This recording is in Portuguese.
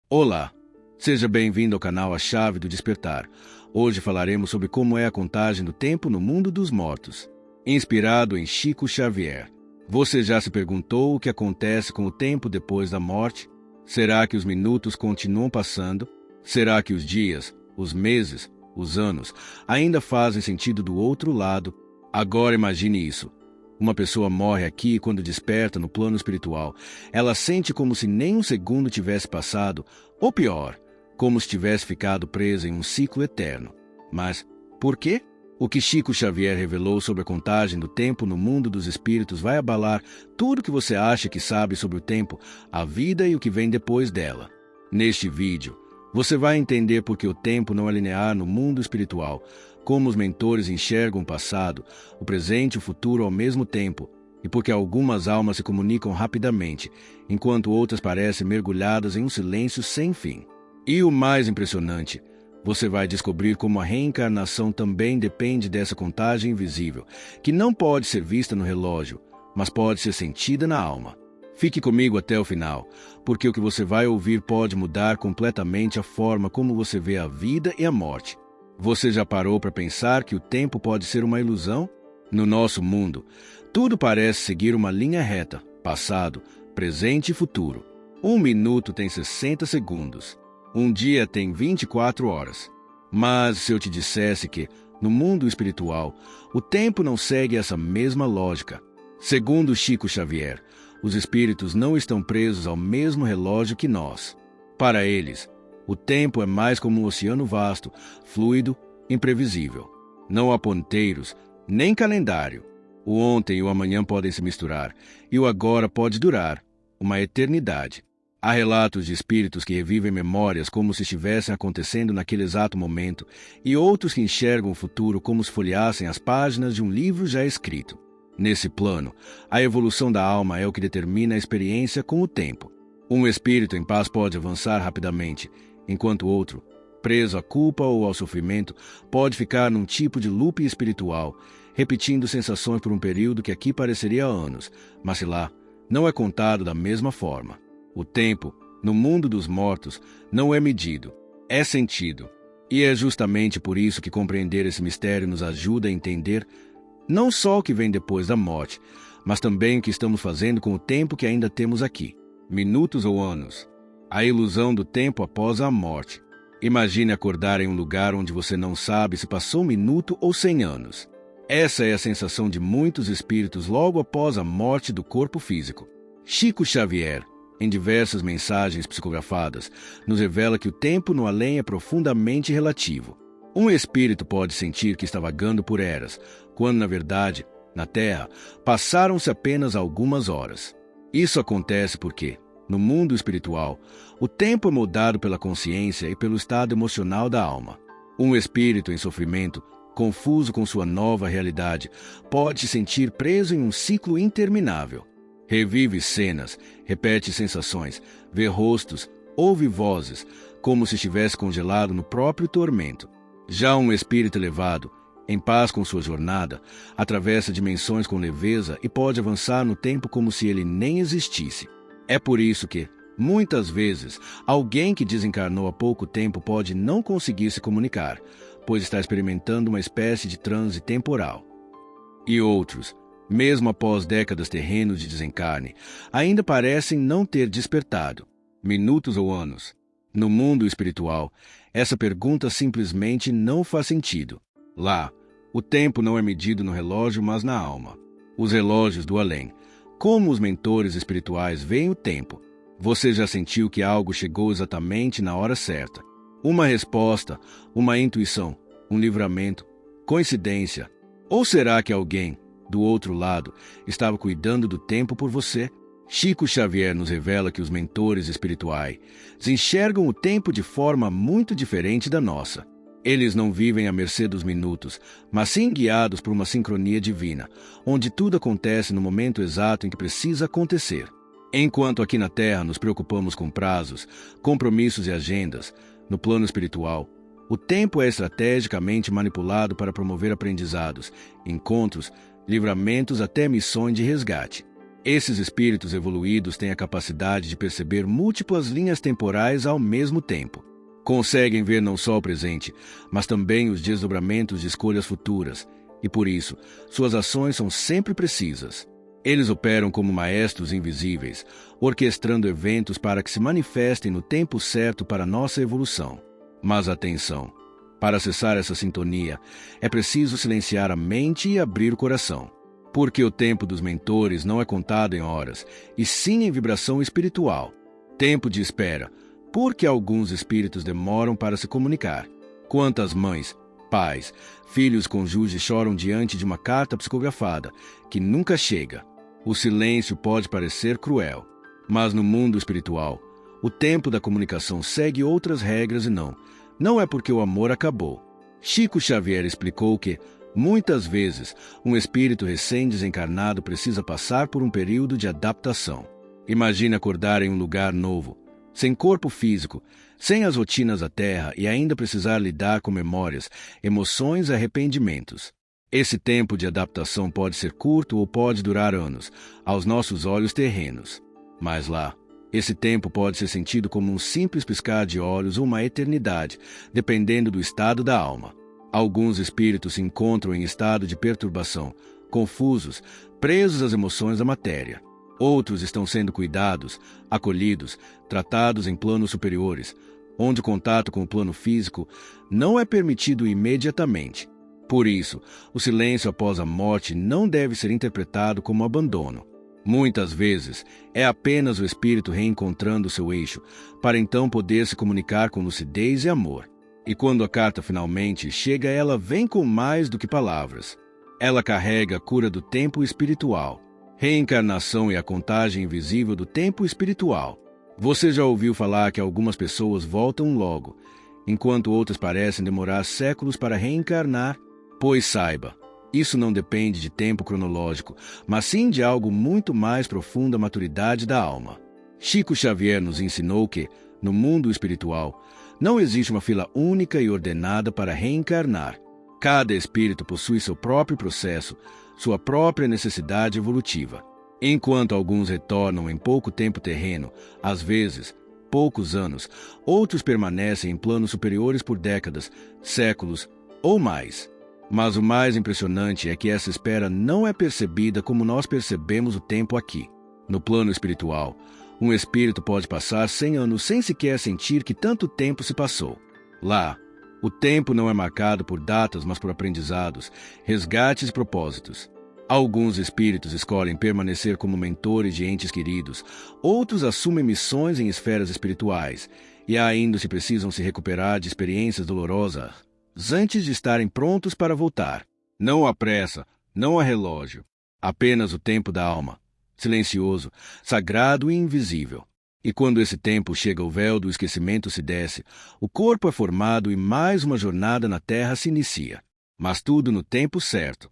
Olá, seja bem-vindo ao canal A Chave do Despertar. Hoje falaremos sobre como é a contagem do tempo no mundo dos mortos. Inspirado em Chico Xavier. Você já se perguntou o que acontece com o tempo depois da morte? Será que os minutos continuam passando? Será que os dias, os meses, os anos ainda fazem sentido do outro lado? Agora imagine isso. Uma pessoa morre aqui e quando desperta no plano espiritual, ela sente como se nem um segundo tivesse passado, ou pior, como se tivesse ficado presa em um ciclo eterno. Mas por quê? O que Chico Xavier revelou sobre a contagem do tempo no mundo dos espíritos vai abalar tudo o que você acha que sabe sobre o tempo, a vida e o que vem depois dela. Neste vídeo, você vai entender por que o tempo não é linear no mundo espiritual, como os mentores enxergam o passado, o presente e o futuro ao mesmo tempo, e porque algumas almas se comunicam rapidamente, enquanto outras parecem mergulhadas em um silêncio sem fim. E o mais impressionante, você vai descobrir como a reencarnação também depende dessa contagem invisível, que não pode ser vista no relógio, mas pode ser sentida na alma. Fique comigo até o final, porque o que você vai ouvir pode mudar completamente a forma como você vê a vida e a morte. Você já parou para pensar que o tempo pode ser uma ilusão? No nosso mundo, tudo parece seguir uma linha reta, passado, presente e futuro. Um minuto tem 60 segundos. Um dia tem 24 horas. Mas se eu te dissesse que, no mundo espiritual, o tempo não segue essa mesma lógica. Segundo Chico Xavier, os espíritos não estão presos ao mesmo relógio que nós. Para eles, o tempo é mais como um oceano vasto, fluido, imprevisível. Não há ponteiros, nem calendário. O ontem e o amanhã podem se misturar, e o agora pode durar uma eternidade. Há relatos de espíritos que revivem memórias como se estivessem acontecendo naquele exato momento, e outros que enxergam o futuro como se folheassem as páginas de um livro já escrito. Nesse plano, a evolução da alma é o que determina a experiência com o tempo. Um espírito em paz pode avançar rapidamente, enquanto outro, preso à culpa ou ao sofrimento, pode ficar num tipo de loop espiritual, repetindo sensações por um período que aqui pareceria anos, mas se lá não é contado da mesma forma. O tempo, no mundo dos mortos, não é medido, é sentido. E é justamente por isso que compreender esse mistério nos ajuda a entender não só o que vem depois da morte, mas também o que estamos fazendo com o tempo que ainda temos aqui, minutos ou anos. A ilusão do tempo após a morte. Imagine acordar em um lugar onde você não sabe se passou 1 minuto ou 100 anos. Essa é a sensação de muitos espíritos logo após a morte do corpo físico. Chico Xavier, em diversas mensagens psicografadas, nos revela que o tempo no além é profundamente relativo. Um espírito pode sentir que está vagando por eras, quando, na verdade, na Terra, passaram-se apenas algumas horas. Isso acontece porque, no mundo espiritual, o tempo é moldado pela consciência e pelo estado emocional da alma. Um espírito em sofrimento, confuso com sua nova realidade, pode se sentir preso em um ciclo interminável. Revive cenas, repete sensações, vê rostos, ouve vozes, como se estivesse congelado no próprio tormento. Já um espírito elevado, em paz com sua jornada, atravessa dimensões com leveza e pode avançar no tempo como se ele nem existisse. É por isso que, muitas vezes, alguém que desencarnou há pouco tempo pode não conseguir se comunicar, pois está experimentando uma espécie de transe temporal. E outros, mesmo após décadas terrenos de desencarne, ainda parecem não ter despertado, minutos ou anos. No mundo espiritual, essa pergunta simplesmente não faz sentido. Lá, o tempo não é medido no relógio, mas na alma. Os relógios do além. Como os mentores espirituais veem o tempo? Você já sentiu que algo chegou exatamente na hora certa? Uma resposta, uma intuição, um livramento, coincidência? Ou será que alguém, do outro lado, estava cuidando do tempo por você? Chico Xavier nos revela que os mentores espirituais enxergam o tempo de forma muito diferente da nossa. Eles não vivem à mercê dos minutos, mas sim guiados por uma sincronia divina, onde tudo acontece no momento exato em que precisa acontecer. Enquanto aqui na Terra nos preocupamos com prazos, compromissos e agendas, no plano espiritual, o tempo é estrategicamente manipulado para promover aprendizados, encontros, livramentos até missões de resgate. Esses espíritos evoluídos têm a capacidade de perceber múltiplas linhas temporais ao mesmo tempo. Conseguem ver não só o presente, mas também os desdobramentos de escolhas futuras, e por isso, suas ações são sempre precisas. Eles operam como maestros invisíveis, orquestrando eventos para que se manifestem no tempo certo para nossa evolução. Mas atenção! Para acessar essa sintonia, é preciso silenciar a mente e abrir o coração. Porque o tempo dos mentores não é contado em horas, e sim em vibração espiritual. Tempo de espera, porque alguns espíritos demoram para se comunicar. Quantas mães, pais, filhos cônjuges choram diante de uma carta psicografada, que nunca chega. O silêncio pode parecer cruel, mas no mundo espiritual, o tempo da comunicação segue outras regras e não é porque o amor acabou. Chico Xavier explicou que, muitas vezes, um espírito recém-desencarnado precisa passar por um período de adaptação. Imagine acordar em um lugar novo, sem corpo físico, sem as rotinas da Terra e ainda precisar lidar com memórias, emoções e arrependimentos. Esse tempo de adaptação pode ser curto ou pode durar anos, aos nossos olhos terrenos. Mas lá, esse tempo pode ser sentido como um simples piscar de olhos ou uma eternidade, dependendo do estado da alma. Alguns espíritos se encontram em estado de perturbação, confusos, presos às emoções da matéria. Outros estão sendo cuidados, acolhidos, tratados em planos superiores, onde o contato com o plano físico não é permitido imediatamente. Por isso, o silêncio após a morte não deve ser interpretado como abandono. Muitas vezes, é apenas o espírito reencontrando seu eixo, para então poder se comunicar com lucidez e amor. E quando a carta finalmente chega, ela vem com mais do que palavras. Ela carrega a cura do tempo espiritual, reencarnação e a contagem invisível do tempo espiritual. Você já ouviu falar que algumas pessoas voltam logo, enquanto outras parecem demorar séculos para reencarnar? Pois saiba, isso não depende de tempo cronológico, mas sim de algo muito mais profundo, a maturidade da alma. Chico Xavier nos ensinou que, no mundo espiritual, não existe uma fila única e ordenada para reencarnar. Cada espírito possui seu próprio processo, sua própria necessidade evolutiva. Enquanto alguns retornam em pouco tempo terreno, às vezes, poucos anos, outros permanecem em planos superiores por décadas, séculos ou mais. Mas o mais impressionante é que essa espera não é percebida como nós percebemos o tempo aqui. No plano espiritual, um espírito pode passar 100 anos sem sequer sentir que tanto tempo se passou. Lá, o tempo não é marcado por datas, mas por aprendizados, resgates e propósitos. Alguns espíritos escolhem permanecer como mentores de entes queridos, outros assumem missões em esferas espirituais, e ainda se precisam se recuperar de experiências dolorosas antes de estarem prontos para voltar. Não há pressa, não há relógio. Apenas o tempo da alma, silencioso, sagrado e invisível. E quando esse tempo chega, o véu do esquecimento se desce, o corpo é formado e mais uma jornada na Terra se inicia. Mas tudo no tempo certo.